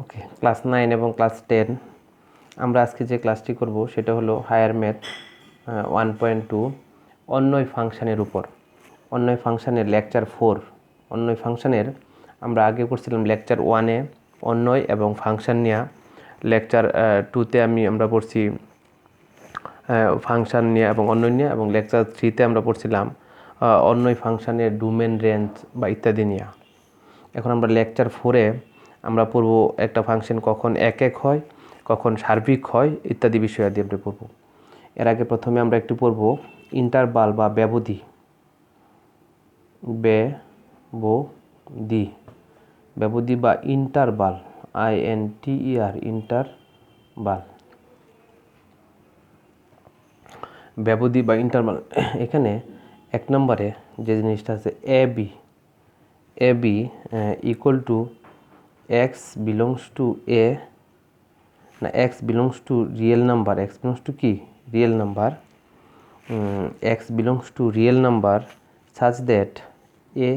ওকে, class 9 এবং class 10 আমরা আজকে যে ক্লাসটি করব সেটা হলো হায়ার ম্যাথ 1.2 অন্যয় ফাংশনের উপর। অন্যয় ফাংশনের লেকচার 4। অন্যয় ফাংশনের আমরা আগে করছিলাম লেকচার 1-এ অন্যয় এবং ফাংশন নিয়ে, লেকচার 2-তে আমরা পড়ছি ফাংশন নিয়ে এবং অন্যয় নিয়ে, এবং লেকচার 3-তে আমরা পড়ছিলাম অন্যয় ফাংশনের ডোমেন, রেঞ্জ বা ইত্যাদি নিয়ে। এখন আমরা লেকচার 4-এ আমরা পড়ব একটা ফাংশন কখন একক হয়, কখন সার্বিক হয় ইত্যাদি বিষয়াদি আমরা পড়ব। এর আগে প্রথমে আমরা একটু পড়ব ইন্টারভাল বা ব্যবধি। ব্যবধি বা ইন্টারভাল, INTER, ইন্টারভাল, ব্যবধি বা ইন্টারভাল। এখানে এক নম্বরে যে জিনিসটা আছে A B equal to x belongs to A, না x belongs to real number, x belongs to কি real number, x belongs to real number such that a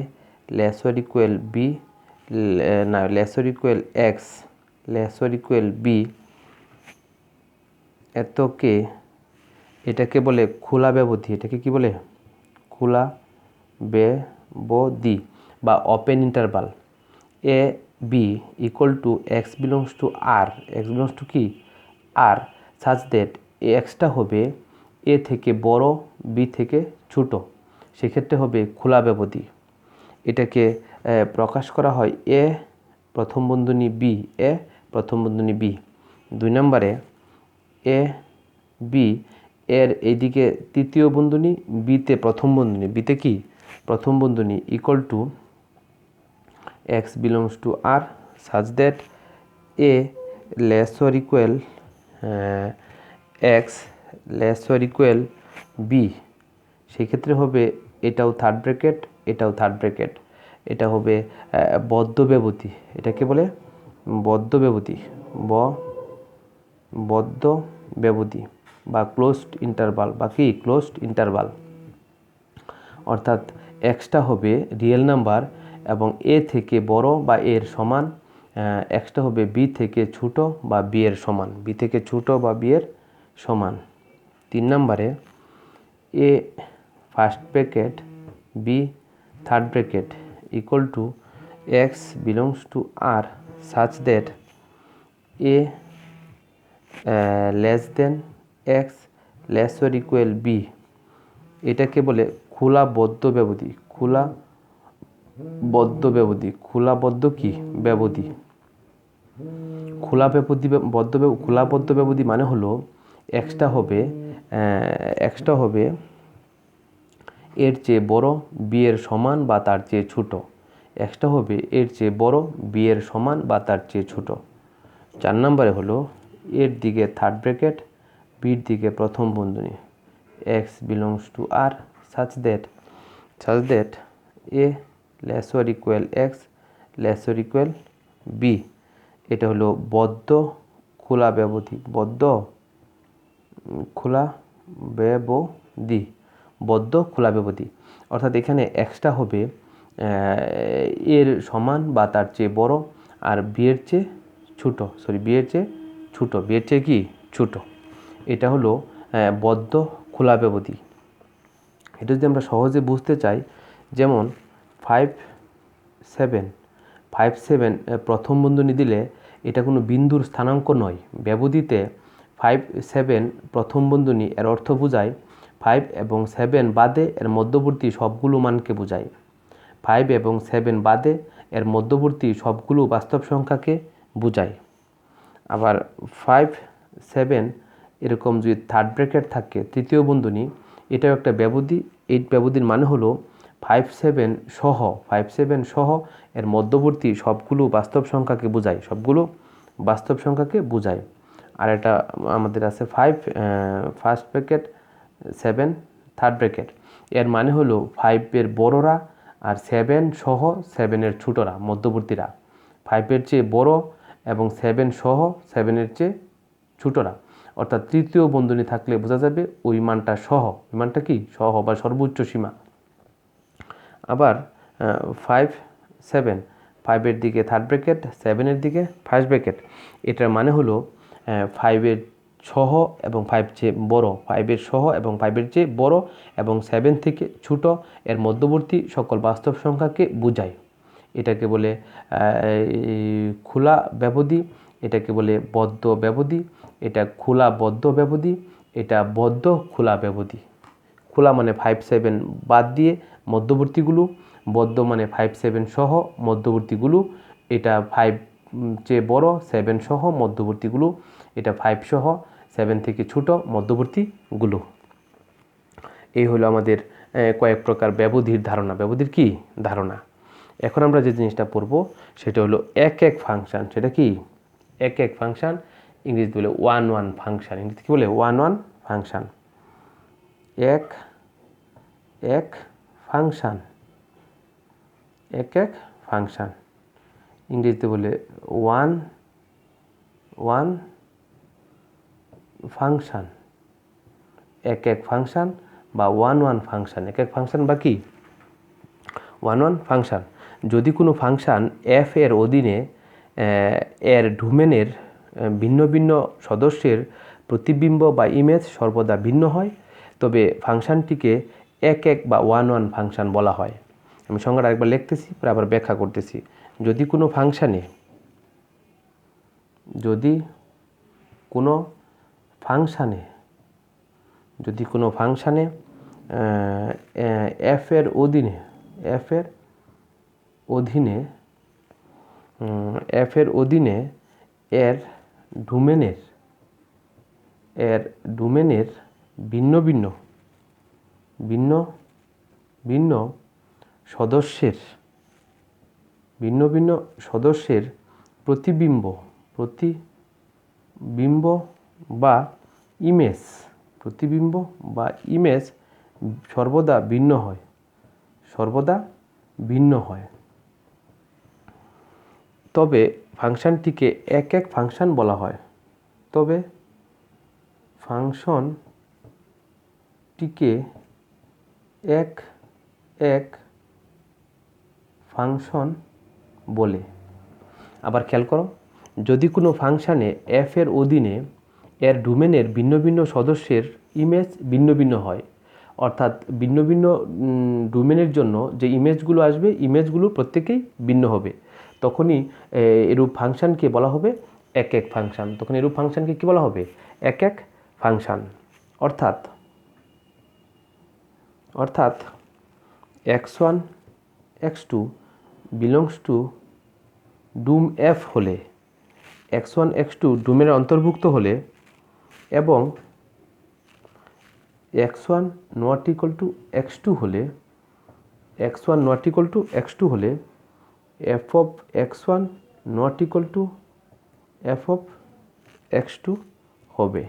less or equal b, না less or equal x less or equal b, এতকে এটাকে বলে খোলা ব্যবধি। এটাকে কি বলে? খোলা ব্যবধি বা open interval. A B equal to x belongs to R, X belongs to কি আর, সাচ দ্যাট এক্সটা হবে এ থেকে বড়, বি থেকে ছোট, সেক্ষেত্রে হবে খোলা ব্যবধি। এটাকে প্রকাশ করা হয় এ প্রথম বন্ধনী বি, এ প্রথম বন্ধনী বি। 2 নম্বরে এ বি এর এইদিকে তৃতীয় বন্ধনী, বিতে প্রথম বন্ধনী, বিতে কি প্রথম বন্ধনী equal to x belongs to R such that A less or equal X less or equal B. সেক্ষেত্রে হবে এটাও থার্ড ব্র্যাকেট, এটাও থার্ড ব্র্যাকেট। এটা হবে বদ্ধ ব্যবধি। এটাকে বলে বদ্ধ ব্যবধি, বদ্ধ ব্যবধি বা ক্লোজড ইন্টারভাল বা কি ক্লোজড ইন্টারভাল। অর্থাৎ এক্সটা হবে রিয়েল নাম্বার এবং এ থেকে বড় বা এর সমান, এক্সটা হবে বি থেকে ছোট বা বি এর সমান, বি থেকে ছোট বা বি এর সমান। 3 নম্বরে a first bracket b third bracket equal to x belongs to R such that A less than x less or equal b. এটাকে বলে খোলা বদ্ধ ব্যবধি, খোলা বদ্ধ ব্যবধি, খোলা বদ্ধ কি ব্যবধি। খোলা ব্যবধি খোলা বদ্ধ ব্যবধি মানে হলো এক্সটা হবে এর চেয়ে বড়, বি এর সমান বা তার চেয়ে ছোট। এক্সটা হবে এর চেয়ে বড়, বি এর সমান বা তার চেয়ে ছোট। 4 নম্বরে হলো এর দিকে থার্ড ব্র্যাকেট, বির দিকে প্রথম বন্ধনী, X belongs to R such that A less or equal X less or equal B. এটা হলো বদ্ধ খোলা ব্যবধি, বদ্ধ খোলা ব্যবধি, বদ্ধ খোলা ব্যবধি। অর্থাৎ এখানে এক্সটা হবে এর সমান বা তার চেয়ে বড় আর বি এর চেয়ে ছোট, বি এর চেয়ে ছোট, বি এর চেয়ে কি ছোট। এটা হলো বদ্ধ খোলা ব্যবধি। এটা যদি আমরা সহজে বুঝতে চাই, যেমন 5, 7 প্রথম বন্ধনী দিলে এটা কোনো বিন্দুর স্থানাঙ্ক নয়। ব্যবধিতে 5, 7 প্রথম বন্ধনী এর অর্থ বোঝায় 5 এবং 7 বাদে এর মধ্যবর্তী সবগুলো মানকে বোঝায়। 5 এবং 7 বাদে এর মধ্যবর্তী সবগুলো বাস্তব সংখ্যাকে বোঝায়। আবার 5, 7 এরকম যদি থার্ড ব্র্যাকেট থাকে, তৃতীয় বন্ধনী, এটাও একটা ব্যবধি। এই ব্যবধির মানে হলো 5, 7 সহ এর মধ্যবর্তী সবগুলো বাস্তব সংখ্যাকে বোঝায়, সবগুলো বাস্তব সংখ্যাকে বোঝায়। আর এটা আমাদের আছে 5 ফার্স্ট ব্র্যাকেট, 7 থার্ড ব্র্যাকেট। এর মানে হলো 5 এর বড়রা আর 7 সহ 7 এর ছোটরা, মধ্যবর্তীরা। 5 এর চেয়ে বড় এবং 7 সহ 7 এর চেয়ে ছোটরা। অর্থাৎ তৃতীয় বন্ধনী থাকলে বোঝা যাবে ওই মানটা সহ, ওই মানটা কি সহ বা সর্বোচ্চ সীমা। আবার 5, 5-এর দিকে থার্ড ব্র্যাকেট, 7-এর দিকে ফার্স্ট ব্র্যাকেট। এটার মানে হলো 5-এর সহ এবং 5 চেয়ে বড়, 5-এর সহ এবং 5-এর চেয়ে বড় এবং 7 থেকে ছোট এর মধ্যবর্তী সকল বাস্তব সংখ্যাকে বোঝায়। এটাকে বলে খোলা ব্যবধি, এটাকে বলে বদ্ধ ব্যবধি, এটা খোলা বদ্ধ ব্যবধি, এটা বদ্ধ খোলা ব্যবধি। খোলা মানে 5-7 বাদ দিয়ে মধ্যবর্তীগুলো, বদ্ধ মানে 5-7 সহ মধ্যবর্তীগুলো, এটা 5 চেয়ে বড়, 7 সহ মধ্যবর্তীগুলো, এটা 5 সহ 7 থেকে ছোট মধ্যবর্তীগুলো। এই হলো আমাদের কয়েক প্রকার ব্যবধির ধারণা। ব্যবধির কি ধারণা? এখন আমরা যে জিনিসটা পড়ব সেটা হলো এক এক ফাংশন। সেটা কি এক এক ফাংশন, ইংরেজিতে বলে ওয়ান ওয়ান ফাংশন। ইংরেজিতে কি বলে? One one function. এক এক ফাংশন, এক এক ফাংশন, ইংরেজিতে বলে ওয়ান ওয়ান ফাংশন। এক এক ফাংশন বা ওয়ান ওয়ান ফাংশন। এক এক ফাংশন বা কি ওয়ান ওয়ান ফাংশন। যদি কোনো ফাংশন এফ এর অধীনে এর ডোমেনের ভিন্ন ভিন্ন সদস্যের প্রতিবিম্ব বা ইমেজ সর্বদা ভিন্ন হয়, তবে ফাংশনটিকে এক এক বা ওয়ান ওয়ান ফাংশন বলা হয়। আমি সংজ্ঞাটা একবার লিখতেছি, পরে আবার ব্যাখ্যা করতেছি। যদি কোনো ফাংশনে এফ এর অধীনে এর ডোমেনের ভিন্ন ভিন্ন সদস্যের প্রতিবিম্ব বা ইমেজ সর্বদা ভিন্ন হয়, তবে ফাংশনটিকে এক এক ফাংশন বলা হয়। তবে ফাংশনটিকে এক এক ফাংশন বলে। আবার খেয়াল করো, যদি কোনো ফাংশনে এফ এর অধীনে এর ডোমেনের ভিন্ন ভিন্ন সদস্যের ইমেজ ভিন্ন ভিন্ন হয়, অর্থাৎ ভিন্ন ভিন্ন ডোমেনের জন্য যে ইমেজগুলো আসবে, ইমেজগুলো প্রত্যেকেই ভিন্ন হবে, তখনই এরূপ ফাংশনকে বলা হবে এক এক ফাংশন। তখন এরূপ ফাংশনকে কী বলা হবে? এক এক ফাংশন। অর্থাৎ x1 x2 বিলংস টু ডোম এফ হলে, x1 x2 ডোমেনের অন্তর্ভুক্ত হলে এবং x1 not equal to x2 হলে, x1 not equal to x2 হলে f of x1 not equal to f of x2 হবে।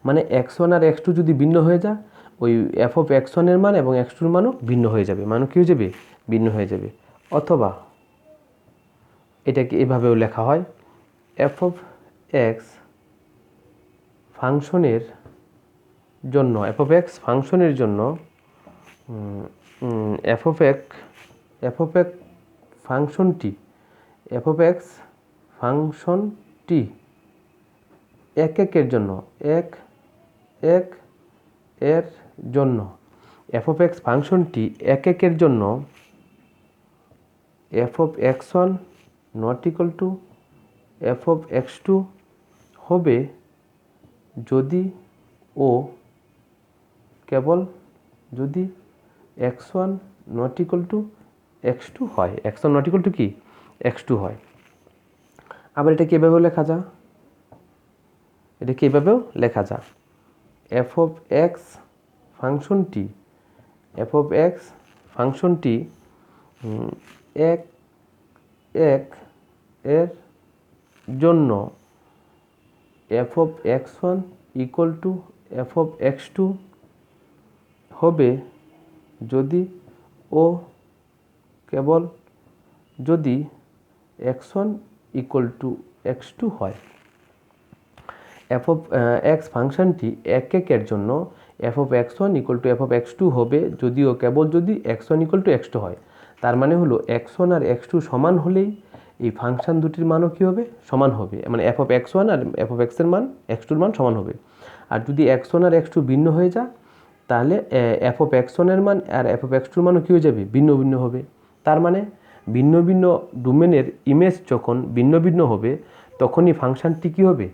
মানে x1 আর x2 যদি ভিন্ন হয়ে যায়, ওই f of x1 এর মান এবং x2 এর মানও ভিন্ন হয়ে যাবে, মানও কী হয়ে যাবে? ভিন্ন হয়ে যাবে। অথবা এটাকে এভাবেও লেখা হয়, f of x ফাংশনের জন্য f of x ফাংশনটি এক একের জন্য f of x ফাংশনটি এক একের জন্য f of x1 not equal to f of x2 হবে যদি ও কেবল যদি x1 not equal to x2 হয়। x1 নট ইকুয়াল টু কি? x2 হয়। আবার এটাকে এভাবেও লেখা যায়, f of x ফাংশনটি এক এক এর জন্য f of x1 equal two f of x2 হবে যদি ও কেবল যদি x1 ইকুয়াল টু x2 হয়। f of x ফাংশনটি এক একের জন্য f of x1 equal two f of x2 হবে যদিও কেবল যদি x1 ইকুয়াল টু x2 হয়। তার মানে হলো x1 আর x2 সমান হলেই এই ফাংশন দুটির মানও কী হবে, সমান হবে, মানে f of x1 R f of x এর মান x2 এর মান সমান হবে। আর যদি x1 আর x2 ভিন্ন হয়ে যায় তাহলে f of x1 এর মান আর f of x2 এর মানও কী হয়ে যাবে, ভিন্ন ভিন্ন হবে। তার মানে ভিন্ন ভিন্ন ডোমেনের ইমেজ যখন ভিন্ন ভিন্ন হবে তখনই ফাংশনটি কী হবে,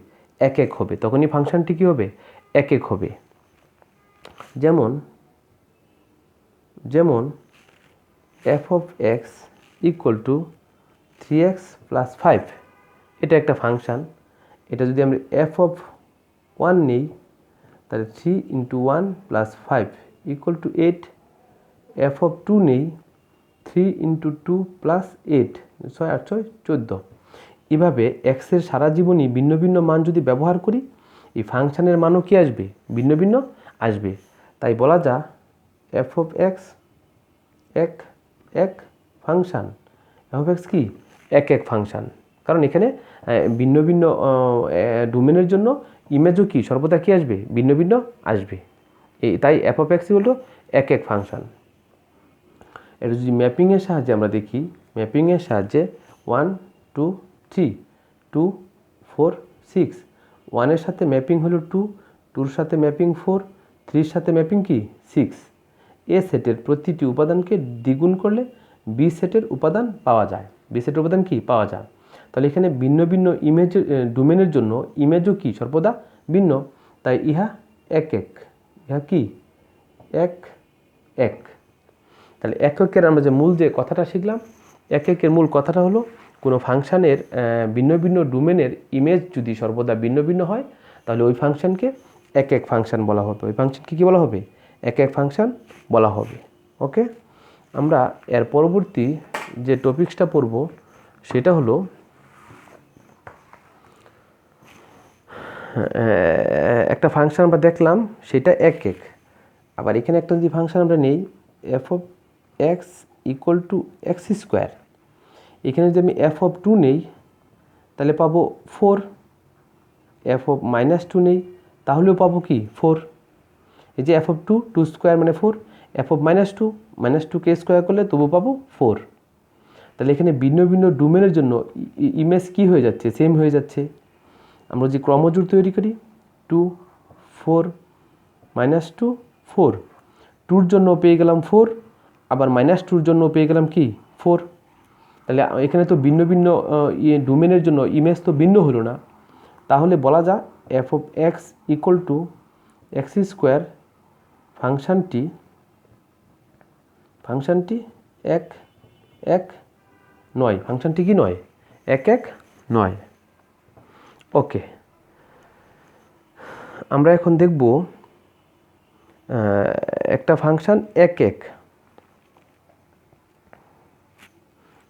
এক এক হবে, তখনই ফাংশনটি কী হবে, এক এক হবে। যেমন যেমন f of x equal two 3x plus 5, এটা একটা ফাংশান। এটা যদি আমরা f of 1 নিই তাহলে 3 into 1 plus 5 equal to 8, f of 2 নেই 3 ইন্টু 2 প্লাস 8, 6 8 6 14। এভাবে এক্সের সারা জীবনই ভিন্ন ভিন্ন মান যদি ব্যবহার করি এই ফাংশানের মানও কি আসবে, ভিন্ন ভিন্ন আসবে। তাই বলা যা f of x এক এক ফাংশান, f of x কি এক এক ফাংশান, কারণ এখানে ভিন্ন ভিন্ন ডোমেনের জন্য ইমেজও কি সর্বদা কি আসবে, ভিন্ন ভিন্ন আসবে। তাই f of x হলো এক এক ফাংশান। এটা যদি ম্যাপিংয়ের সাহায্যে আমরা দেখি, ম্যাপিংয়ের সাহায্যে 1 2 3 2 4 6, 1-এর সাথে ম্যাপিং হলো 2, 2-র সাথে ম্যাপিং 4, 3-র সাথে ম্যাপিং কি 6। এ সেটের প্রতিটি উপাদানকে দ্বিগুণ করলে বি সেটের উপাদান পাওয়া যায়, বি সেটের উপাদান কি পাওয়া যায়। তাহলে এখানে ভিন্ন ভিন্ন ইমেজ ডোমেনের জন্য ইমেজও কি সর্বদা ভিন্ন, তাই ইহা এক এক, ইহা কি এক এক। তাহলে এককের আমরা যে মূল যে কথাটা শিখলাম, এককের মূল কথাটা হলো কোনো ফাংশানের ভিন্ন ভিন্ন ডোমেনের ইমেজ যদি সর্বদা ভিন্ন ভিন্ন হয় তাহলে ওই ফাংশনকে এক এক ফাংশন বলা হবে, ওই ফাংশনকে কী বলা হবে, এক এক ফাংশন বলা হবে। ওকে, আমরা এর পরবর্তী যে টপিকসটা পড়ব সেটা হলো একটা ফাংশন আমরা দেখলাম সেটা এক এক। আবার এখানে একটা যদি ফাংশন আমরা নেই f of x equal two x square, এখানে যদি আমি f of 2 নেই তাহলে পাবো 4, f of -2 নেই তাহলেও পাবো কি 4। এই যে f of 2 2 স্কোয়ার মানে 4, f of -2 কে স্কোয়ার করলে তবু পাবো 4। তাহলে এখানে ভিন্ন ভিন্ন ডোমেনের জন্য ইমেজ কি হয়ে যাচ্ছে, সেম হয়ে যাচ্ছে। আমরা যে ক্রমজোড় তৈরি করি 2 4 -2 4, 2-র জন্য পেয়ে গেলাম 4, আবার -2-র জন্য পেয়ে গেলাম কি 4। তাহলে এখানে তো ভিন্ন ভিন্ন ডোমেনের জন্য ইমেজ তো ভিন্ন হলো না, তাহলে বলা যায় f of x equal two x square ফাংশনটি এক এক নয়, ফাংশনটি কি নয়, এক এক নয়। ওকে, আমরা এখন দেখব একটা ফাংশন এক এক।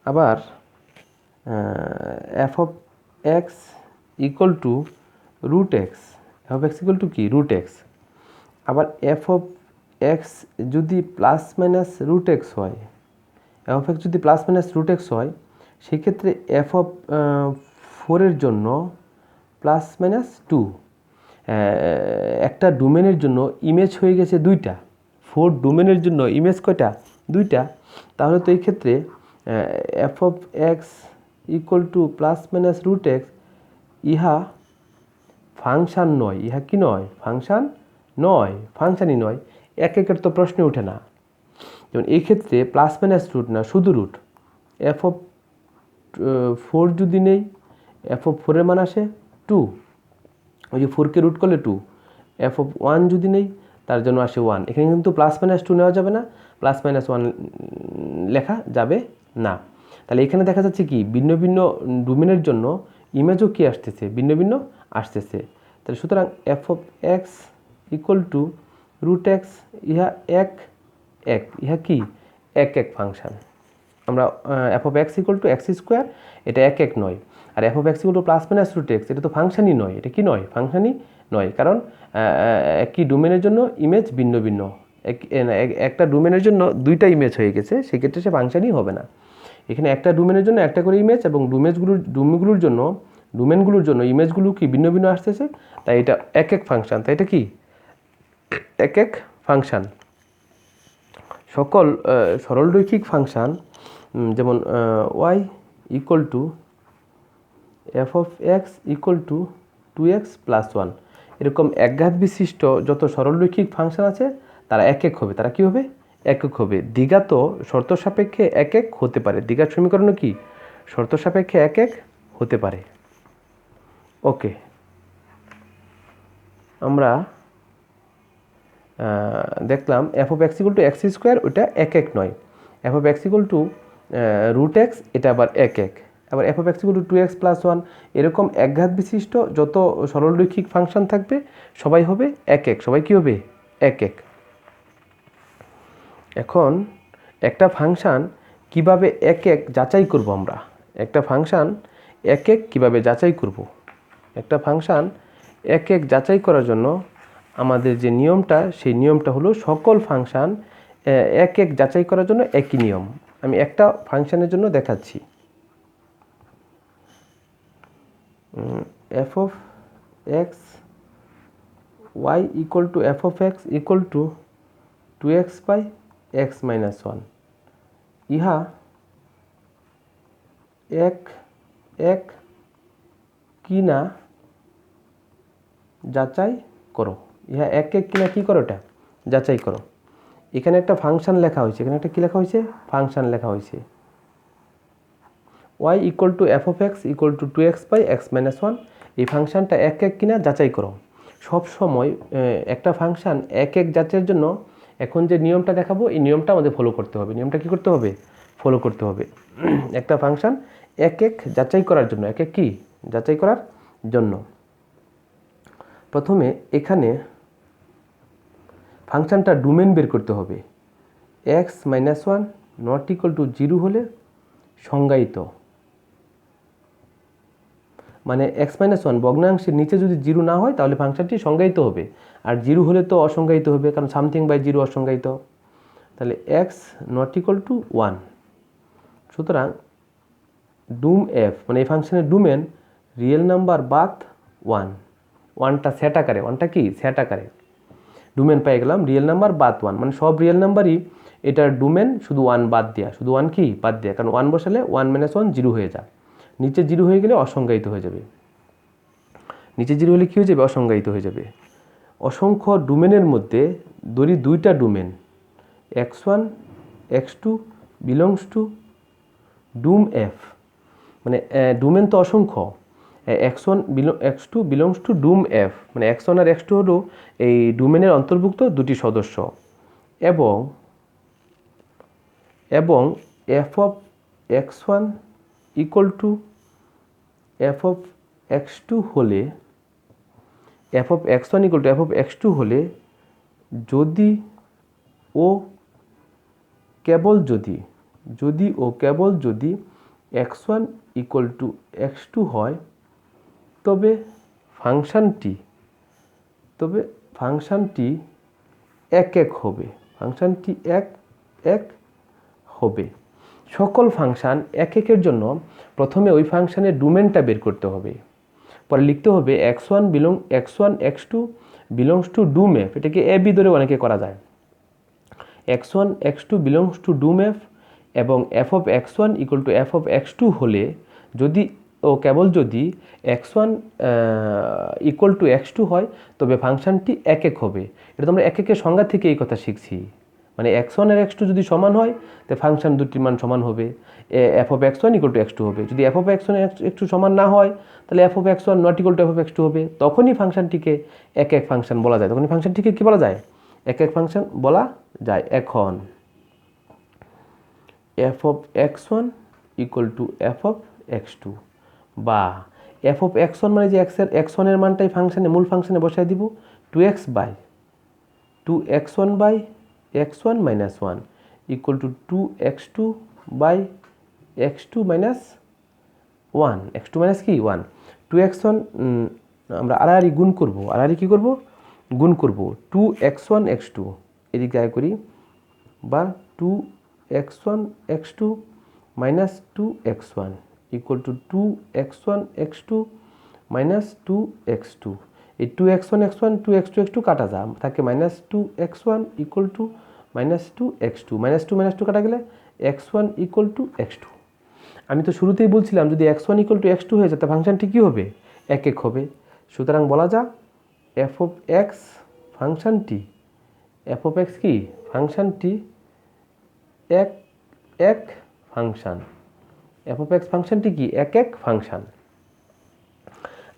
আবার f of x equal to root X, f of x equal to কি রুট এক্স। আবার f of x যদি প্লাস মাইনাস রুট এক্স হয়, f of x যদি প্লাস মাইনাস রুট এক্স হয় সেক্ষেত্রে f of 4-এর জন্য প্লাস মাইনাস 2, একটা ডোমেনের জন্য ইমেজ হয়ে গেছে 2টা, 4 ডোমেনের জন্য ইমেজ কয়টা, 2টা। তাহলে তো এই ক্ষেত্রে f of x equal to plus minus root X ইহা ফাংশান নয়, ইহা কি নয়, ফাংশান নয়, ফাংশানই নয়, এক একের তো প্রশ্নে ওঠে না। যেমন এই ক্ষেত্রে প্লাস মাইনাস রুট না, শুধু রুট। f of 4 যদি নেই, f of 4-এর মান আসে 2, ওই যে 4-কে রুট করলে 2। f of 1 যদি নেই তার জন্য আসে 1। এখানে কিন্তু প্লাস মাইনাস 2 নেওয়া যাবে না, প্লাস মাইনাস 1 লেখা যাবে না। তাহলে এখানে দেখা যাচ্ছে কি ভিন্ন ভিন্ন ডোমেনের জন্য ইমেজও কি আসতেছে, ভিন্ন ভিন্ন আসতেছে। তাহলে সুতরাং f of x equal to root X ইহা এক এক, ইহা কি এক এক ফাংশান। আমরা f of x equal to X square, এটা এক এক নয়। আর f of x equal to plus minus root X, এটা তো ফাংশনই নয়, এটা কি নয়, ফাংশনই নয়, কারণ একই ডোমেনের জন্য ইমেজ ভিন্ন ভিন্ন, একটা ডোমেনের জন্য 2টা ইমেজ হয়ে গেছে, সেক্ষেত্রে সে ফাংশনই হবে না। এখানে একটা ডোমেনের জন্য একটা করে ইমেজ এবং ডোমেনগুলোর জন্য ইমেজগুলো কি ভিন্ন ভিন্ন আসতেছে, তাই এটা এক এক ফাংশন, তাই এটা কি এক এক ফাংশন। সকল সরলরৈখিক ফাংশান যেমন y equal to F of X equal to 2x + 1 এরকম একঘাত বিশিষ্ট যত সরলরৈখিক ফাংশন আছে তারা একক হবে। তারা কি হবে? একক হবে। দ্বিঘাত শর্ত সাপেক্ষে একক হতে পারে। দ্বিঘাত সমীকরণ কি? শর্ত সাপেক্ষে একক হতে পারে। ওকে, আমরা দেখলাম F of X equal to X square, ওইটা একক নয়। F of X equal to root X, এটা আবার একক। আবার F of X equal to 2x + 1 এরকম একঘাত বিশিষ্ট যত সরলরৈখিক ফাংশন থাকবে সবাই হবে একক। সবাই কি হবে? একক। এখন একটা ফাংশান কিভাবে একক যাচাই করব আমরা? একটা ফাংশান একক কিভাবে যাচাই করব? একটা ফাংশান একক যাচাই করার জন্য আমাদের যে নিয়মটা, সেই নিয়মটা হলো সকল ফাংশান একক যাচাই করার জন্য একই নিয়ম। আমি একটা ফাংশানের জন্য দেখাচ্ছি। F of X Y equal to F of X equal to 2x / x - 1 ইহা এক কি না যাচাই করো। ইহা এক কিনা কি করো? এটা যাচাই করো। এখানে একটা ফাংশান লেখা হয়েছে। এখানে একটা কি লেখা হয়েছে? ফাংশান লেখা হয়েছে। y equal to F of X equal to 2x / x - 1 এই ফাংশানটা এক কিনা যাচাই করো। সব সময় একটা ফাংশান এক যাচাইয়ের জন্য এখন যে নিয়মটা দেখাবো, এই নিয়মটা আমাদের ফলো করতে হবে। নিয়মটা কি করতে হবে? ফলো করতে হবে। একটা ফাংশান এক যাচাই করার জন্য, এক কি যাচাই করার জন্য প্রথমে এখানে ফাংশানটা ডোমেন বের করতে হবে। x - 1 নট ইকুয়াল টু 0 হলে সংজ্ঞায়িত, মানে x - 1 ভগ্নাংশের নিচে যদি 0 না হয় তাহলে ফাংশনটি সংজ্ঞায়িত হবে। আর 0 হলে তো অসংজ্ঞায়িত হবে, কারণ সামথিং বাই 0 অসংজ্ঞায়িত। তাহলে x নট ইকুয়াল টু 1। সুতরাং ডুম এফ মানে এই ফাংশনের ডোমেন রিয়েল নাম্বার বাদ 1। 1টা সেট আকারে, 1টা কি সেট আকারে ডোমেন পেয়ে গেলাম। রিয়েল নাম্বার বাদ 1 মানে সব রিয়েল নাম্বারই এটার ডোমেন, শুধু 1 বাদ দেওয়া, শুধু 1 কি বাদ দেওয়া, কারণ 1 বসালে 1 - 1 0 হয়ে যায়। নিচে 0 হয়ে গেলে অসংজ্ঞায়িত হয়ে যাবে। নিচে 0 হলে কী হয়ে যাবে? অসংজ্ঞায়িত হয়ে যাবে। অসংখ্য ডোমেনের মধ্যে ধরি দুইটা domain, x1 x2 belongs to dom f, মানে ডোমেন তো অসংখ্য। x2 belongs to dom f, মানে x1 আর x2 হলো এই ডোমেনের অন্তর্ভুক্ত দুটি সদস্য। এবং f of x1 equal to F of x2 হলে, F of x1 equal to F of x2 হলে যদি ও কেবল যদি x1 ইকুয়াল টু x2 হয় তবে ফাংশানটি এক হবে। ফাংশানটি এক হবে। সকল ফাংশান একের জন্য প্রথমে ওই ফাংশানের ডোমেনটা বের করতে হবে। পরে লিখতে হবে x1 x2 belongs to dom F. এটাকে এ বি ধরে অনেকে করা যায়। x1 x2 belongs to dom f এবং f of x1 equal to F of x2 হলে যদি ও কেবল যদি x1 ইকুয়াল টু x2 হয় তবে ফাংশানটি এক হবে। এটা তোমরা একের সংজ্ঞা থেকে এই কথা শিখছি। মানে x1 আর x2 যদি সমান হয় তো ফাংশন দুটির মান সমান হবে, F of x1 equal two x2 হবে। যদি এফ অফ x1 x2 সমান না হয় তাহলে F of x1 not equal to F of x2 হবে। তখনই ফাংশনটিকে এক ফাংশন বলা যায়। তখনই ফাংশনটিকে কী বলা যায়? এক ফাংশন বলা যায়। এখন F of x1 equal to F of x2 বা এফ অফ x1 মানে যে x1 এর মানটাই ফাংশনে মূল ফাংশনে বসাই দিব 2x1 by x1 - 1 equal to 2x2 by x2 - 1। x2 minus কি 1। 2x1 আমরা আড়াআড়ি গুণ করব। আড়াআড়ি কী করব? গুণ করব। 2x1 x2 এদিক জায়গা করি, বা 2x1 x2 minus 2x1 equal to 2x1 x2 minus 2x2। এই 2x1 x1 2x2 x2 কাটা যায়, থাকে minus 2x1 equal to -2x2 -2 কাটা গেলে x1 = x2। আমি তো শুরুতেই বলছিলাম যদি x1 = x2 হয়ে যায় তা ফাংশনটি কী হবে, 1 হবে। সুতরাং বলা যাক f of x ফাংশনটি কি ফাংশনটি এক ফাংশন। f of x ফাংশনটি কি এক ফাংশন।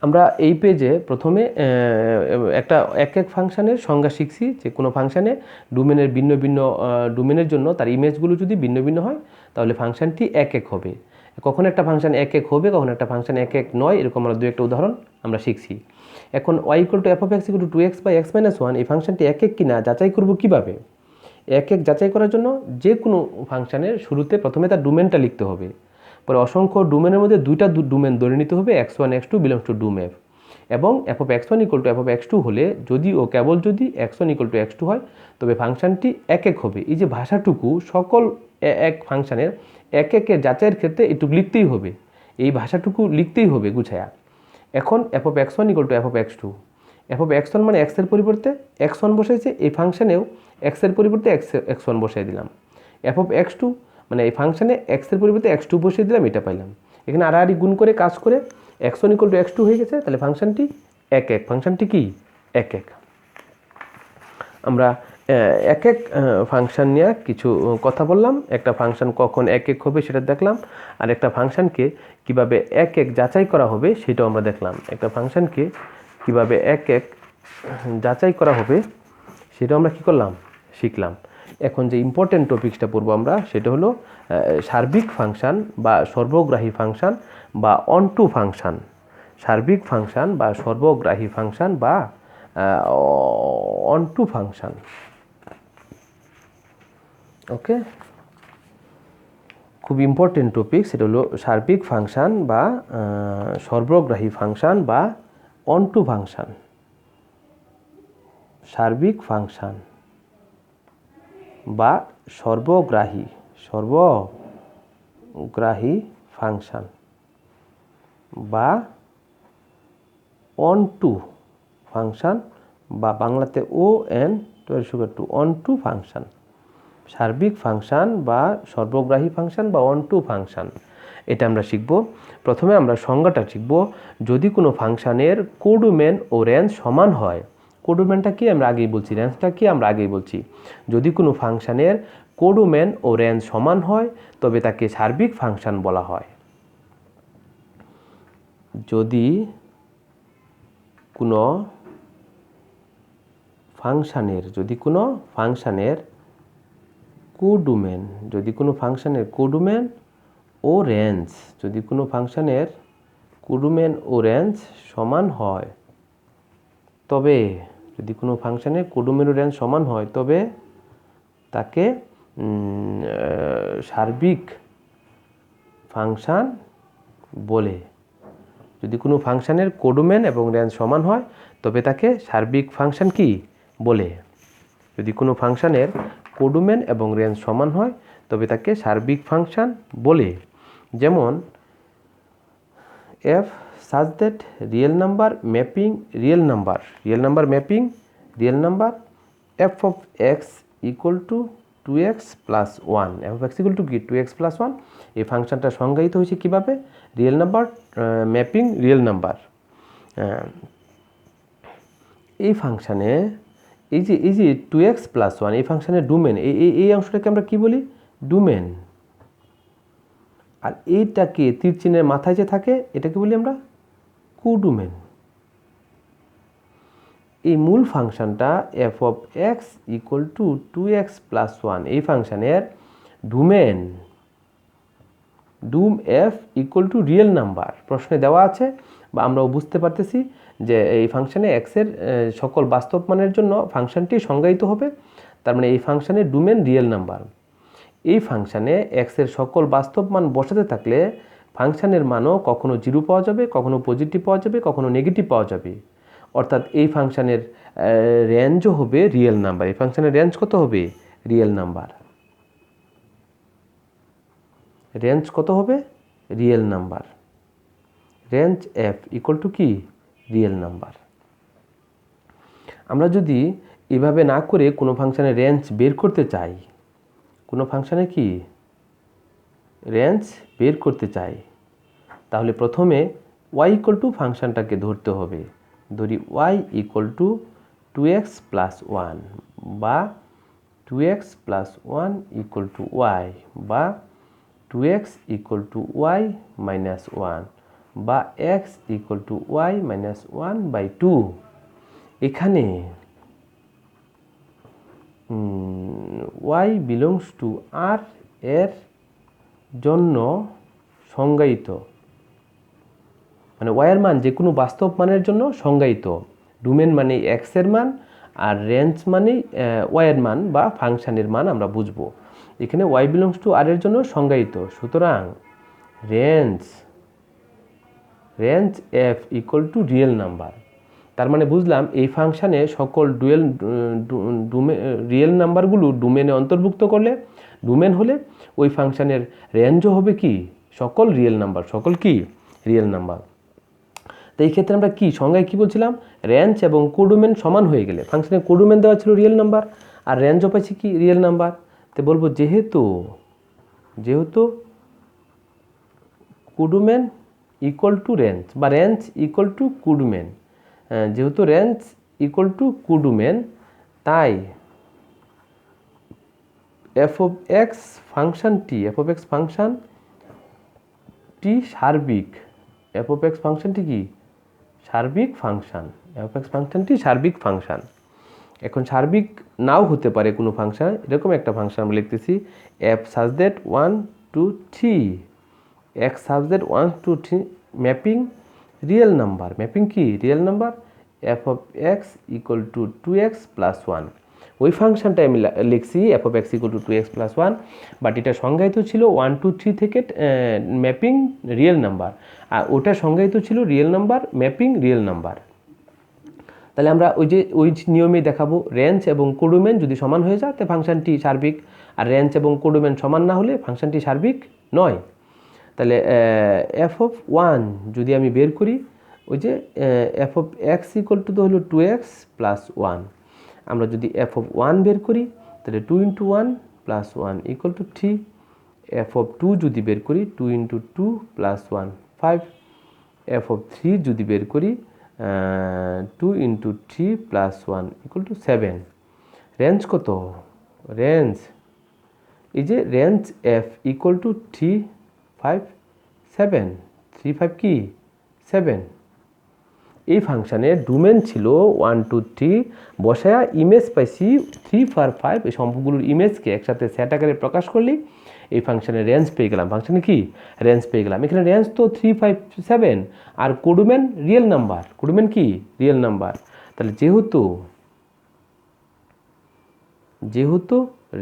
আমরা এই পেজে প্রথমে একটা এক ফাংশনের সংজ্ঞা শিখছি যে কোনো ফাংশানে ডোমেনের ভিন্ন ভিন্ন ডোমেনের জন্য তার ইমেজগুলো যদি ভিন্ন ভিন্ন হয় তাহলে ফাংশনটি এক হবে। কখন একটা ফাংশন এক হবে, কখন একটা ফাংশন এক নয়, এরকম আমরা দু একটা উদাহরণ আমরা শিখছি। এখন y = f of x = 2x/x-1 এই ফাংশনটি এক কিনা যাচাই করব কিভাবে। এক যাচাই করার জন্য যে কোনো ফাংশনের শুরুতে প্রথমে তার ডোমেনটা লিখতে হবে, পরে অসংখ্য ডোমেনের মধ্যে দুইটা ডোমেন ধরে নিতে হবে, x1 x2 belongs to dome f, এবং f of x1 = f of x2 হলে যদি ও কেবল যদি x1 = x2 হয় তবে ফাংশনটি এক হবে। এই যে ভাষাটুকু সকল এক ফাংশনের এক একের যাচাইয়ের ক্ষেত্রে একটু লিখতেই হবে, এই ভাষাটুকু লিখতেই হবে গুছায়া। এখন f of x1 = f of x2, f of x1 মানে x এর পরিবর্তে x1 বসাইছে, এই ফাংশনেও x এর পরিবর্তে x1 বসাই দিলাম। f of x2 মানে এই ফাংশনে x এর পরিবর্তে x2 বসিয়ে দিলাম, এটা পাইলাম। এখানে আড়াআড়ি গুণ করে কাজ করে x1 = x2 হয়ে গেছে, তাহলে ফাংশনটি এক ফাংশনটি কি এক। আমরা এক ফাংশন নিয়ে কিছু কথা বললাম, একটা ফাংশন কখন এক হবে সেটা দেখলাম, আর একটা ফাংশনকে কিভাবে এক যাচাই করা হবে সেটাও আমরা দেখলাম। একটা ফাংশনকে কিভাবে এক যাচাই করা হবে সেটাও আমরা কী করলাম, শিখলাম। এখন যে ইম্পর্টেন্ট টপিকসটা পড়বো আমরা সেটা হলো সার্বিক ফাংশন বা সর্বগ্রাহী ফাংশন বা অনটু ফাংশন। সার্বিক ফাংশন বা সর্বগ্রাহী ফাংশন বা অনটু ফাংশন। ওকে, খুব ইম্পর্টেন্ট টপিক, সেটা হলো সার্বিক ফাংশন বা সর্বগ্রাহী ফাংশন বা অনটু ফাংশন। সার্বিক ফাংশন বা সর্বগ্রাহী ফাংশন বা অনটু ফাংশন বা বাংলাতে অনটু ফাংশন। সার্বিক ফাংশন বা সর্বগ্রাহী ফাংশন বা অনটু ফাংশন, এটা আমরা শিখব। প্রথমে আমরা সংজ্ঞাটা শিখব। যদি কোনো ফাংশনের কোডোমেন ও রেঞ্জ সমান হয়, কোডোমেনটা কি আমরা আগেই বলছি, রেঞ্জটা কি আমরা আগেই বলছি। যদি কোনো ফাংশনের কোডোমেন ও রেঞ্জ সমান হয় তবে তাকে সার্বিক ফাংশন বলা হয়। যদি কোনো ফাংশনের কোডোমেন ও রেঞ্জ সমান হয় তবে তবে তাকে সার্বিক ফাংশন বলে। যদি কোনো ফাংশনের কোডোমেন এবং রেঞ্জ সমান হয় তবে তাকে সার্বিক ফাংশন কি বলে। যদি কোনো ফাংশনের কোডোমেন এবং রেঞ্জ সমান হয় তবে তাকে সার্বিক ফাংশন বলে। যেমন f such that real number mapping real number f of x = 2x plus 1, f of x = কি 2x plus 1। এই ফাংশনটা সংজ্ঞায়িত হয়েছে কিভাবে, real number mapping real number. এই ফাংশানে এই যে 2x plus 1 এই ফাংশনের ডোমেন, এই অংশটাকে আমরা কি বলি, ডোমেন। আর এইটাকে তীর চিহ্নের মাথায় যে থাকে এটাকে বলি আমরা কোডোমেন। এই মূল ফাংশনটা f of x = 2x plus 1 এই ফাংশনের ডোমেন ডোম f = রিয়েল নাম্বার। প্রশ্নে দেওয়া আছে বা আমরাও বুঝতে পারতেছি যে এই ফাংশনে x এর সকল বাস্তব মানের জন্য ফাংশনটি সংজ্ঞায়িত হবে, তার মানে এই ফাংশনের ডোমেন রিয়েল নাম্বার। এই ফাংশনে x এর সকল বাস্তব মান বসাতে থাকলে ফাংশনের মানও কখনো 0 পাওয়া যাবে, কখনো পজিটিভ পাওয়া যাবে, কখনো নেগেটিভ পাওয়া যাবে। অর্থাৎ এই ফাংশনের রেঞ্জও হবে রিয়েল নাম্বার। এই ফাংশনের রেঞ্জ কত হবে, রিয়েল নাম্বার। রেঞ্জ কত হবে, রিয়েল নাম্বার। রেঞ্জ f = কি রিয়েল নাম্বার। আমরা যদি এভাবে না করে কোনো ফাংশনের রেঞ্জ বের করতে চাই, কোনো ফাংশনে কি রেঞ্জ বের করতে চাই, তাহলে প্রথমে y ইকুয়াল টু ফাংশনটাকে ধরতে হবে। ধরি y equal to 2x plus 1 বা 2x plus 1 equal two y বা 2x equal to y minus 1 বা x equal two y minus 1/2। এখানে y বিলংস টু r এর জন্য সংজ্ঞায়িত, মানে y এর মান যে কোনো বাস্তব মানের জন্য সংজ্ঞায়িত। ডোমেন মানে x এর মান আর রেঞ্জ মানে y এর মান বা ফাংশনের মান আমরা বুঝবো। এখানে y বিলংস টু r এর জন্য সংজ্ঞায়িত, সুতরাং range f equal to real number. তার মানে বুঝলাম এই ফাংশানে সকল রিয়েল নাম্বারগুলো ডোমেনে অন্তর্ভুক্ত করলে, ডোমেন হলে ওই ফাংশানের রেঞ্জও হবে কি সকল রিয়েল নাম্বার, সকল কি রিয়েল নাম্বার। তো এই ক্ষেত্রে আমরা কি সংজ্ঞায় কি বলছিলাম, রেঞ্জ এবং কোডোমেন সমান হয়ে গেলে, ফাংশনের কোডোমেন দেওয়া ছিল রিয়েল নাম্বার আর রেঞ্জও পাইছি কি রিয়েল নাম্বার, তো বলবো যেহেতু কোডোমেন ইকুয়াল টু রেঞ্জ বা রেঞ্জ ইকুয়াল টু কোডোমেন, যেহেতু রেঞ্জ ইকুয়াল টু কোডোমেন, তাই f of x ফাংশনটি সার্বিক, f of x ফাংশনটি কি সার্বিক ফাংশন, f of x ফাংশনটি সার্বিক ফাংশন। এখন সার্বিক নাও হতে পারে কোনো ফাংশন, এরকম একটা ফাংশন আমরা লিখতেছি f such that 1 2 3 x such that 1 2 3 mapping real number, mapping কি real number f of x equal to 2x plus 1। ওই ফাংশনটা আমি লিখছি f of x equal to 2x plus 1, but এটা সংজ্ঞায়িত ছিল 1 2 3 থেকে ম্যাপিং রিয়েল নাম্বার, আর ওটা সংজ্ঞায়িত ছিল real number mapping real number. তাহলে আমরা ওই নিয়মে দেখাবো, রেঞ্জ এবং কোডোমেন যদি সমান হয়ে যায় তাহলে ফাংশনটি সার্বিক, আর রেঞ্জ এবং কোডোমেন সমান না হলে ফাংশনটি সার্বিক নয়। তাহলে f of 1 যদি আমি বের করি, ওই যে f of x equal two তো হলো 2x প্লাস 1, আমরা যদি f of 1 বের করি তাহলে 2 × 1 plus 1 equal two 3, f of 2 যদি বের করি 2 × 2 প্লাস 1 5, f of 3 যদি বের করি 2 × 3 প্লাস 1 ইকুয়াল টু 7। রেঞ্জ কত, রেঞ্জ এই যে রেঞ্জ f ইকুয়াল টু 3 5 7, 3 5 কি 7। এই ফাংশনের ডোমেন ছিল 1 2 3, বসায়া ইমেজ পাইছি 3 4 5, এই সম্পর্কগুলোর ইমেজকে একসাথে সেট আকারে প্রকাশ করলেই এই ফাংশনের রেঞ্জ পেয়ে গেলাম, ফাংশনে কি রেঞ্জ পেয়ে গেলাম। এখানে রেঞ্জ তো 3 5 7 আর কোডোমেন রিয়েল নাম্বার, কোডোমেন কি রিয়েল নাম্বার। তাহলে যেহেতু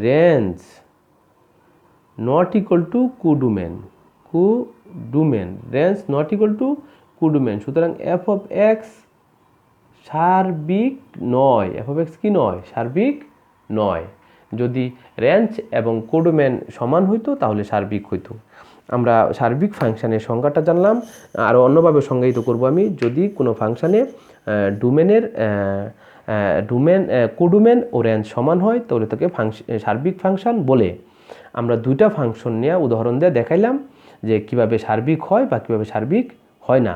range not equal to codomain, range not equal to codomain, সুতরাং f of x সার্বিক নয়, f of x কি নয় সার্বিক নয়। যদি রেঞ্জ এবং কোডোমেন সমান হইতো তাহলে সার্বিক হইতো। আমরা সার্বিক ফাংশনের সংজ্ঞাটা জানলাম, আরও অন্যভাবে সংজ্ঞায়িত করব আমি। যদি কোনো ফাংশনে কোডোমেন ও রেঞ্জ সমান হয় তাহলে তাকে সার্বিক ফাংশন বলে। আমরা দুইটা ফাংশন নিয়ে উদাহরণ দিয়ে দেখাইলাম যে কিভাবে সার্বিক হয় বা কিভাবে সার্বিক হয় না।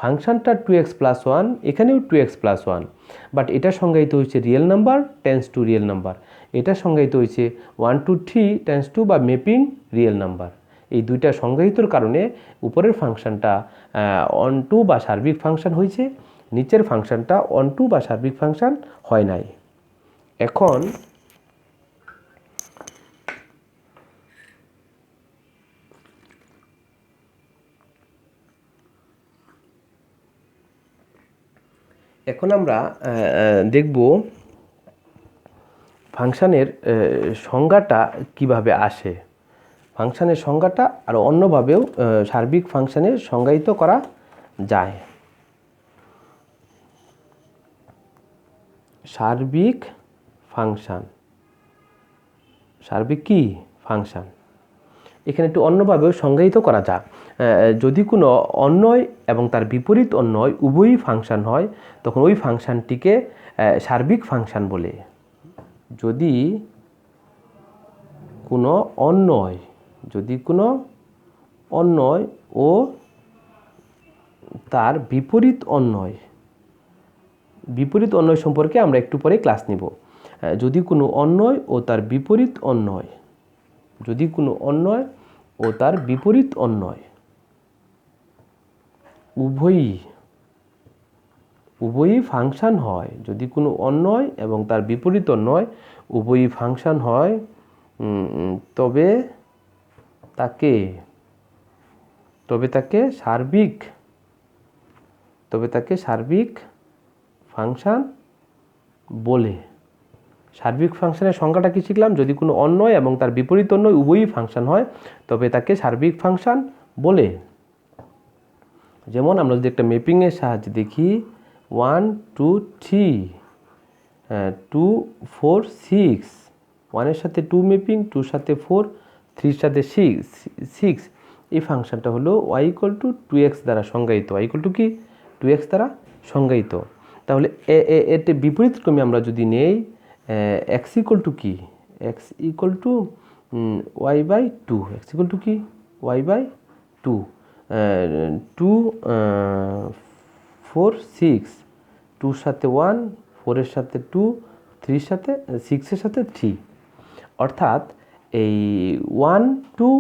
ফাংশনটা 2x প্লাস 1, এখানেও 2x প্লাস 1, বাট এটা সংজ্ঞায়িত হয়েছে real number tends to real number, এটা সংজ্ঞায়িত হয়েছে 1 2 3 টেন্স টু বা ম্যাপিং রিয়েল নাম্বার। এই দুইটা সংজ্ঞায়িতর কারণে উপরের ফাংশনটা অন টু বা সার্বিক ফাংশন হয়েছে, নিচের ফাংশনটা অন টু বা সার্বিক ফাংশন হয় নাই। এখন আমরা দেখব ফাংশনের সংজ্ঞাটা কিভাবে আসে। ফাংশনের সংজ্ঞাটা আর অন্যভাবেও সার্বিক ফাংশনের সংজ্ঞায়িত করা যায়। সার্বিক ফাংশন, সার্বিক কি ফাংশন, এখানে একটু অন্যভাবেও সংজ্ঞায়িত করা যায়। যদি কোনো অন্যয় এবং তার বিপরীত অন্যয় উভয়ই ফাংশন হয় তখন ওই ফাংশনটিকে সার্বিক ফাংশন বলে। যদি কোনো অন্যয় ও তার বিপরীত অন্যয় সম্পর্কে আমরা একটু পরে ক্লাস নিব। যদি কোনো অন্যয় ও তার বিপরীত অন্যয় উভয়ই ফাংশন হয়, যদি কোনো অন্যয় এবং তার বিপরীত অন্যয় উভয়ই ফাংশন হয়, তবে তাকে সার্বিক ফাংশন বলে। সার্বিক ফাংশনের সংজ্ঞাটা কি শিখলাম? যদি কোনো অন্যয় এবং তার বিপরীত অন্যয় উভয়ই ফাংশন হয় তবে তাকে সার্বিক ফাংশন বলে। যেমন আমরা যদি একটা ম্যাপিংয়ের সাহায্যে দেখি 1 2 3 2 4 6, 1-এর সাথে 2 ম্যাপিং, 2-র সাথে 4, 3-র সাথে 6, এই ফাংশনটা হলো y = 2x দ্বারা সংজ্ঞায়িত। y = কি? 2x দ্বারা সংজ্ঞায়িত। তাহলে এতে বিপরীতক্রমে আমরা যদি নেই x = কি? x = y/2। x = কি? y/2। 2 4 6, 2-র সাথে 1, 4-এর সাথে 2, 3-র সাথে 6-এর সাথে 3, অর্থাৎ এই 1 2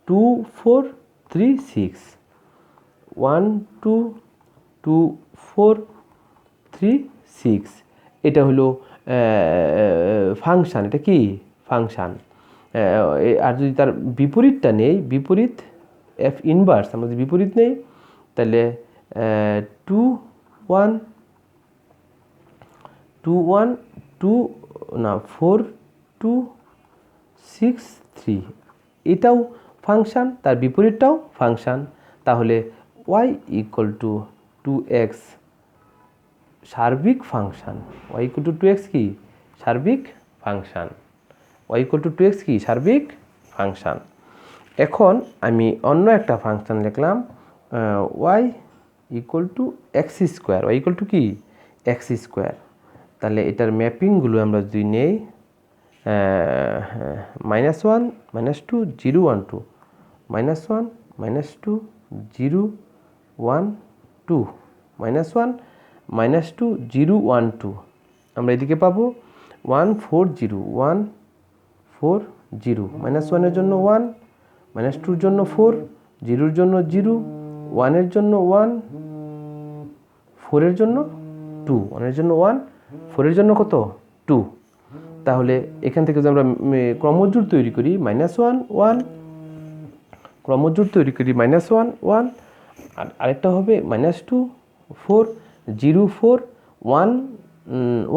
2 4 3 6, 1 2 2 4 3 6, এটা হলো ফাংশান। এটা কি? ফাংশান। আর যদি তার বিপরীতটা নেই, বিপরীত f ইনভার্স, আমরা যদি বিপরীত নেই তাহলে 2 1 2 1 2 না 4 2 6 3, এটাও ফাংশান, তার বিপরীতটাও ফাংশান। তাহলে y = 2x সার্বিক ফাংশান। y = 2x কি? সার্বিক ফাংশান। y = 2x কি? সার্বিক ফাংশান। এখন আমি অন্য একটা ফাংশন লিখলাম y = x²। y = কি? x²। তাহলে এটার ম্যাপিংগুলো আমরা যদি নেই -1 -2 0 1 2, -1 -2 0 1 2, -1 -2 0 1 2, আমরা এদিকে পাবো 1 4 0 1 4 0, -1-এর জন্য 1, -2-র জন্য 4, 0-র জন্য 0, 1-এর জন্য 1, 4-এর জন্য 2, 1-এর জন্য 1, 4-এর জন্য কত? 2। তাহলে এখান থেকে যদি আমরা ক্রমজোড় তৈরি করি -1 1, ক্রমজোড় তৈরি করি -1 1, আর আরেকটা হবে -2 4 0 4 1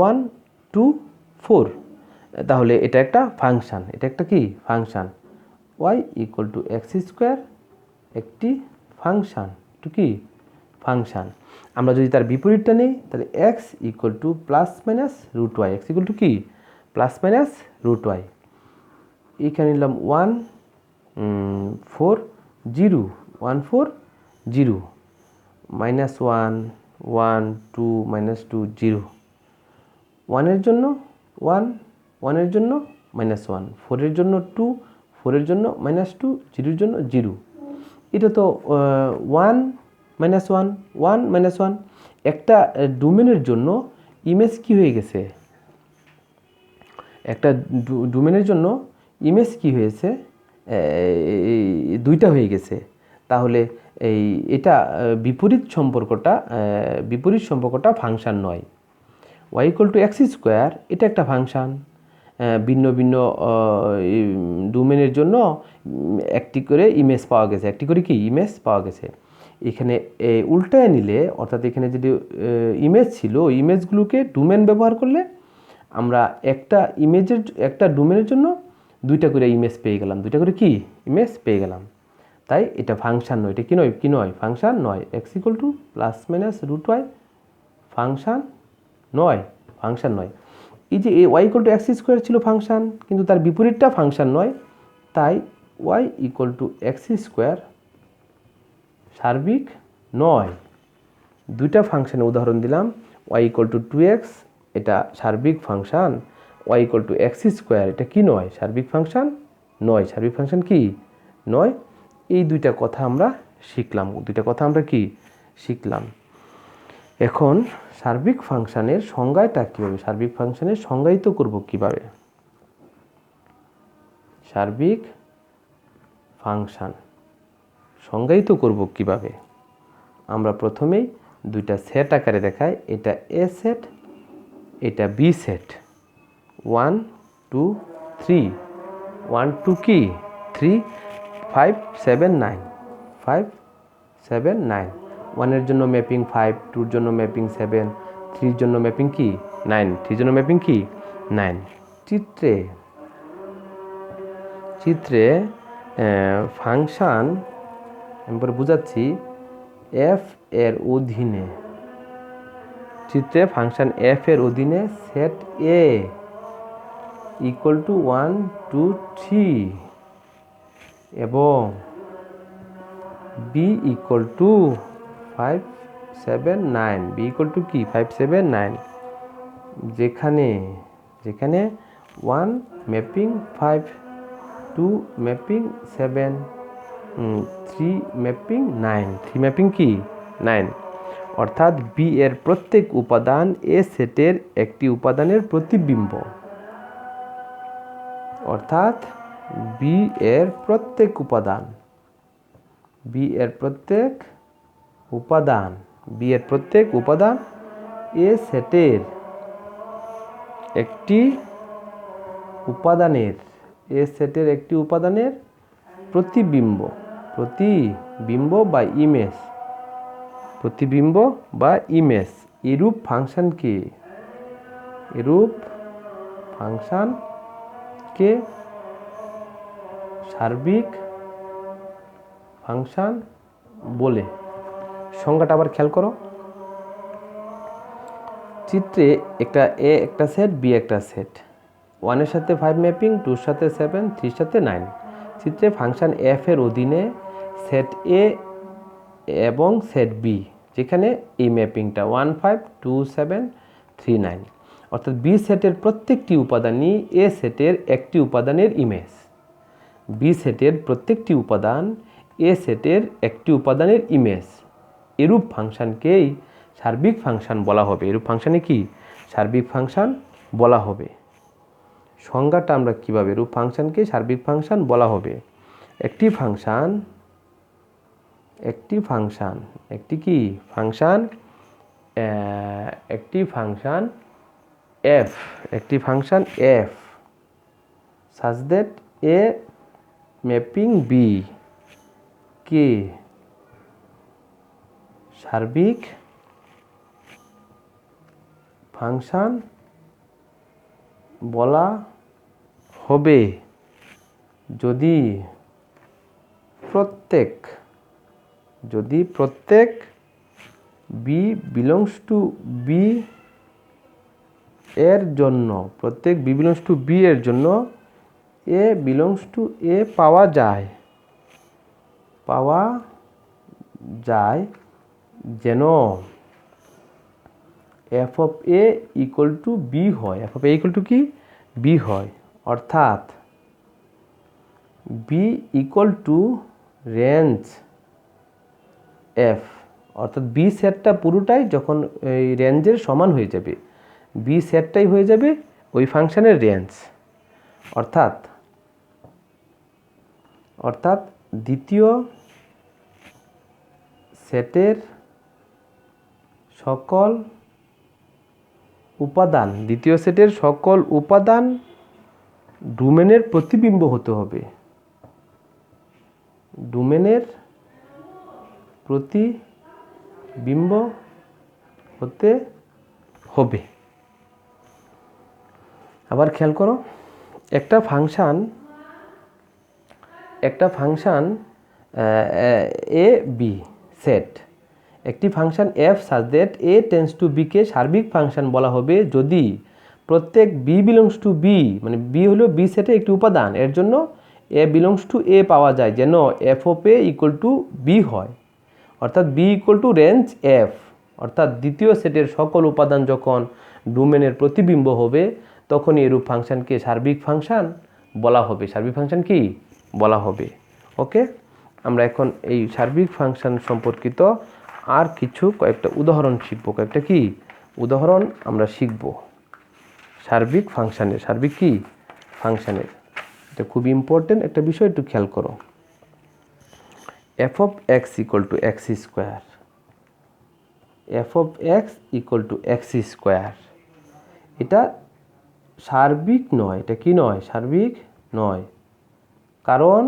1 2 4, তাহলে এটা একটা ফাংশান। এটা একটা কি? ফাংশান। y = x², একটি ফাংশান। একটু কি? ফাংশান। আমরা যদি তার বিপরীতটা নেই তাহলে x = +-√y। x = কি? +-√y। এখানে নিলাম 1 4 0 1 4 0, -1 1 2 -2 0, 1-এর জন্য 1, 1-এর জন্য -1, 4-এর জন্য 2, 4-এর জন্য -2, 0-এর জন্য 0। এটা তো 1 -1 1 -1, একটা ডোমেনের জন্য ইমেজ কি হয়ে গেছে? একটা ডোমেনের জন্য ইমেজ কি হয়েছে? দুইটা হয়ে গেছে। তাহলে এটা বিপরীত সম্পর্কটা ফাংশন নয়। y = x², এটা একটা ফাংশন। ভিন্ন ভিন্ন ডোমেনের জন্য একটি করে ইমেজ পাওয়া গেছে, একটি করে কি? ইমেজ পাওয়া গেছে। এখানে উল্টায় নিলে, অর্থাৎ এখানে যদি ইমেজ ছিল, ইমেজগুলোকে ডোমেন ব্যবহার করলে আমরা একটা ডোমেনের জন্য দুইটা করে ইমেজ পেয়ে গেলাম, দুইটা করে কি? ইমেজ পেয়ে গেলাম। তাই এটা ফাংশন নয়। এটা কি নয়? ফাংশন নয়। x = +-√y ফাংশন নয়। এই যে y = x² ছিল ফাংশন, কিন্তু তার বিপরীতটা ফাংশন নয়। তাই y = x² সার্বিক নয়। দুইটা ফাংশনের উদাহরণ দিলাম। y = 2x, এটা সার্বিক function. Y equal to X square, এটা কি নয়? সার্বিক ফাংশন নয়। সার্বিক ফাংশন কি নয়? এই দুইটা কথা আমরা শিখলাম। এখন সার্বিক ফাংশনের সংজ্ঞাটা কীভাবে, সার্বিক ফাংশনের সংজ্ঞায়িত করব কিভাবে? সার্বিক ফাংশন সংজ্ঞায়িত করব কিভাবে? আমরা প্রথমেই দুইটা সেট আকারে দেখাই। এটা এ সেট, এটা বি সেট। 1 2 3, 1 2 কি 3, 5 7 9, 5 7 9। 1 এর জন্য ম্যাপিং 5, 2 এর জন্য ম্যাপিং 7, 3 এর জন্য ম্যাপিং কি 9, 3 এর জন্য ম্যাপিং কি 9। চিত্রে ফাংশন আমি পরে বুঝাচ্ছি, এফ এর অধীনে, চিত্রে ফাংশন এফ এর অধীনে সেট এ ইকুয়াল টু 1 2 3 এবং B equal to 5 7 9, B equal to কি 5 7 9, যেখানে 1 ম্যাপিং 5, 2 ম্যাপিং 7, 3 ম্যাপিং 9, 3 ম্যাপিং কি 9। অর্থাৎ বি এর প্রত্যেক উপাদান এ সেটের একটি উপাদানের প্রতিবিম্ব। অর্থাৎ বি এর প্রত্যেক উপাদান এ সেটের একটি উপাদানের প্রতিবিম্ব বা ইমেজ। এরূপ ফাংশনকে সার্বিক ফাংশন বলে। সংজ্ঞাটা আবার খেয়াল করো। চিত্রে একটা এ একটা সেট, বি একটা সেট, 1 এর সাথে 5 ম্যাপিং, 2 এর সাথে 7, 3 এর সাথে 9। চিত্রে ফাংশন এফ এর অধীনে সেট এ এবং সেট বি, যেখানে এই ম্যাপিংটা 1 5 2 7 3 9। অর্থাৎ বি সেটের প্রত্যেকটি উপাদানই এ সেটের একটি উপাদানের ইমেজ। বি সেটের প্রত্যেকটি উপাদান এ সেটের একটি উপাদানের ইমেজ। এরূপ ফাংশনকেই সার্বিক ফাংশন বলা হবে। সার্বিক ফাংশন বলা হবে। সংজ্ঞাটা আমরা কিভাবে, এরূপ ফাংশনকে সার্বিক ফাংশন বলা হবে। একটি function F such that a mapping b কে সার্বিক ফাংশন বলা হবে যদি প্রত্যেক b belongs to b এর জন্য a belongs to a পাওয়া যায় যেন f of a equal to b হয়। f of a equal to কি b হয়। অর্থাৎ b equal to range f, অর্থাৎ b সেটটা পুরোটাই যখন এই রেঞ্জের সমান হয়ে যাবে, b সেটটাই হয়ে যাবে ওই ফাংশনের রেঞ্জ। অর্থাৎ দ্বিতীয় সেটের সকল উপাদান ডোমেনের প্রতিবিম্ব হতে হবে। আবার খেয়াল করো, একটা ফাংশন এ বি সেট, একটি function f such that A tends to B কে সার্বিক ফাংশন বলা হবে যদি প্রত্যেক বি বিলংস টু বি, মানে বি হলো বি সেটের একটি উপাদান, এর জন্য এ বিলংস টু এ পাওয়া যায় যেন F of A equal to B হয়। অর্থাৎ B equal to range F. অর্থাৎ দ্বিতীয় সেটের সকল উপাদান যখন ডোমেনের প্রতিবিম্ব হবে তখনই এরূপ ফাংশনকে সার্বিক ফাংশন বলা হবে। সার্বিক ফাংশন কি বলা হবে? ওকে, আমরা এখন এই সার্বিক ফাংশন সম্পর্কিত আর কিছু কয়েকটা উদাহরণ শিখব। কয়েকটা কি উদাহরণ আমরা শিখব সার্বিক ফাংশনের। সার্বিক কি ফাংশনের, এটা খুব ইম্পর্টেন্ট একটা বিষয়, একটু খেয়াল করো। f of x equal to x square, f of x equal to x square, এটা সার্বিক নয়। এটা কি নয়? সার্বিক নয়, কারণ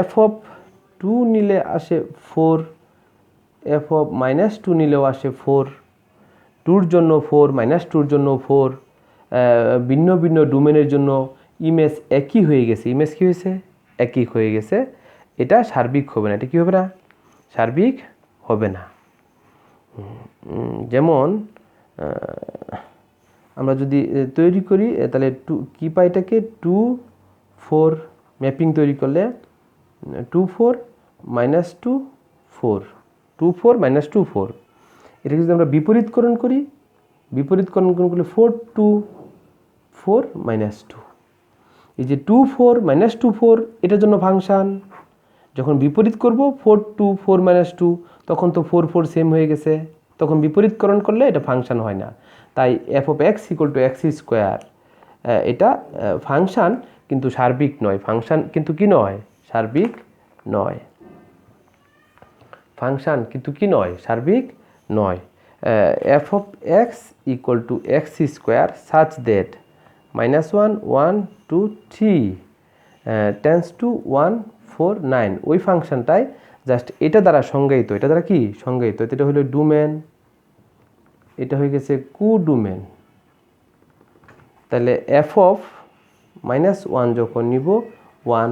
f of 2 নিলে আসে 4, f of -2 নিলেও আসে 4, 2-র জন্য 4, -2-র জন্য 4, ভিন্ন ভিন্ন ডোমেনের জন্য ইমেজ একই হয়ে গেছে। ইমেজ কি হয়েছে? একই হয়ে গেছে। এটা সার্বিক হবে না। এটা কি হবে না? সার্বিক হবে না। যেমন আমরা যদি তৈরি করি তাহলে কি পাই? এটাকে 2 4 ম্যাপিং তৈরি করলে 2 4 -2 4, 2 4 -2 4, এটাকে যদি আমরা বিপরীতকরণ করি, বিপরীতকরণ করলে 4 2 4 -2, এই যে 2 4 -2 4 এটার জন্য ফাংশন। যখন বিপরীত করব 4 2 4 -2, তখন তো 4 4 সেম হয়ে গেছে, তখন বিপরীতকরণ করলে এটা ফাংশন হয় না। তাই f of x equal to x square এটা ফাংশন কিন্তু সার্বিক নয়। ফাংশন কিন্তু কি নয়? সার্বিক নয়। ফাংশন কিন্তু কি নয়? সার্বিক নয়। f of x equal to x square such that -1 1 2 3 tends to 1 4 9, ওই ফাংশনটাই জাস্ট এটা দ্বারা সংজ্ঞায়িত। এটা দ্বারা কি সংজ্ঞায়িত? এটা হলো ডোমেন, এটা হয়ে গেছে কো-ডোমেন। তাহলে f of -1 যখন নিব 1,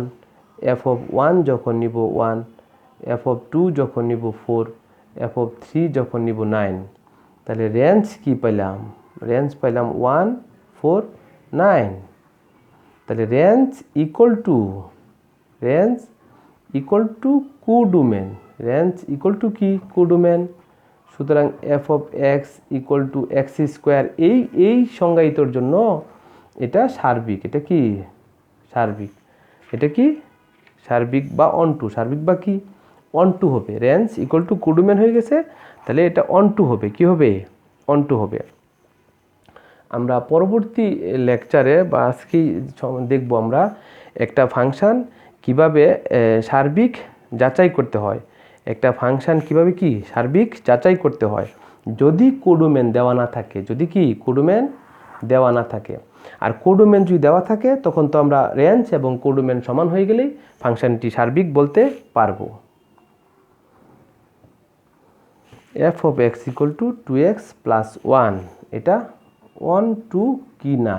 f of 1 যখন নিব 1, f of 2 যখন নিব 4, f of 3 যখন নিব 9, তাহলে রেঞ্জ কি পেলাম? রেঞ্জ পেলাম 1 4 9। তাহলে range equal to codomain. Range equal to কি? কো-ডোমেন। সুতরাং f of x equal to x square এই সংজ্ঞায়িতর জন্য এটা সার্বিক। এটা কি সার্বিক? এটা কি সার্বিক বা অনটু? সার্বিক বা কি অনটু হবে। রেঞ্জ ইকুয়াল টু কো-ডোমেন হয়ে গেছে, তাহলে এটা অনটু হবে। কি হবে? অনটু হবে। আমরা পরবর্তী লেকচারে বা আজকেই দেখব আমরা একটা ফাংশন কিভাবে সার্বিক যাচাই করতে হয়। একটা ফাংশন কিভাবে কি সার্বিক যাচাই করতে হয় যদি কো-ডোমেন দেওয়া না থাকে। যদি কি কো-ডোমেন দেওয়া না থাকে। আর কো-ডোমেন যদি দেওয়া থাকে তখন তো আমরা রেঞ্জ এবং কো-ডোমেন সমান হয়ে গেলেই ফাংশনটি সার্বিক বলতে পারবো। f of x equal to 2x plus 1, এটা 1 2 কি না?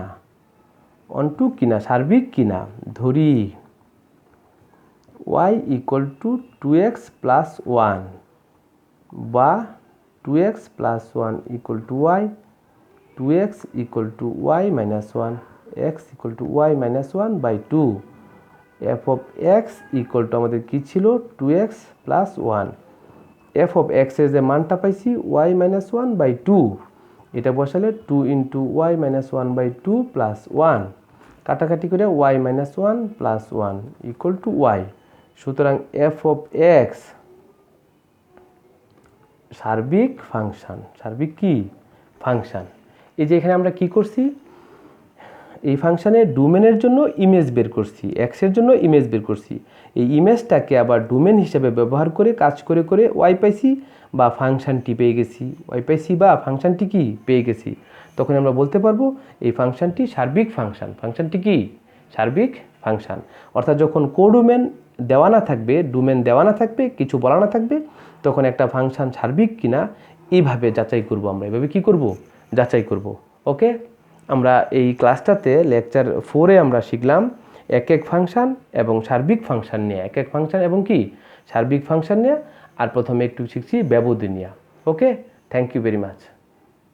1 2 কি না? সার্বিক কি না? ধরি y equal to 2x plus 1 বা 2x plus 1 equal to y, 2x equal to y minus 1, x equal to y minus 1 by 2, f of x equal to আমাদের কি ছিল? 2x plus 1, f of x এর যে মানটা পাইছি y minus 1 by 2, এটা বসালে 2 into y minus 1 by 2 plus 1, কাটাকাটি করে y minus 1 plus 1 equal to y। সুতরাং f of x সার্বিক ফাংশন। সার্বিক কি ফাংশন? এই যে এখানে আমরা কি করছি, এই ফাংশনের ডোমেনের জন্য ইমেজ বের করছি, x এর জন্য ইমেজ বের করছি। এই ইমেজটাকে আবার ডোমেন হিসেবে ব্যবহার করে কাজ করে করে y পাইছি বা ফাংশনটি পেয়ে গেছি। y পাইছি বা ফাংশনটি কি পেয়ে গেছি। তখন আমরা বলতে পারবো এই ফাংশনটি সার্বিক ফাংশন। ফাংশনটি কি সার্বিক ফাংশন। অর্থাৎ যখন কো-ডোমেন দেওয়া না থাকবে, ডোমেন দেওয়া না থাকবে, কিছু বলা না থাকবে, তখন একটা ফাংশন সার্বিক কিনা এইভাবে যাচাই করব। আমরা এভাবে কি করব? যাচাই করব। ওকে, আমরা এই ক্লাসটাতে লেকচার 4-এ আমরা শিখলাম এক ফাংশন এবং সার্বিক ফাংশন নিয়ে। এক ফাংশন এবং কি সার্বিক ফাংশন নিয়ে। আর প্রথমে একটু শিখছি ব্যবধি নিয়ে। ওকে, থ্যাংক ইউ ভেরি মাচ।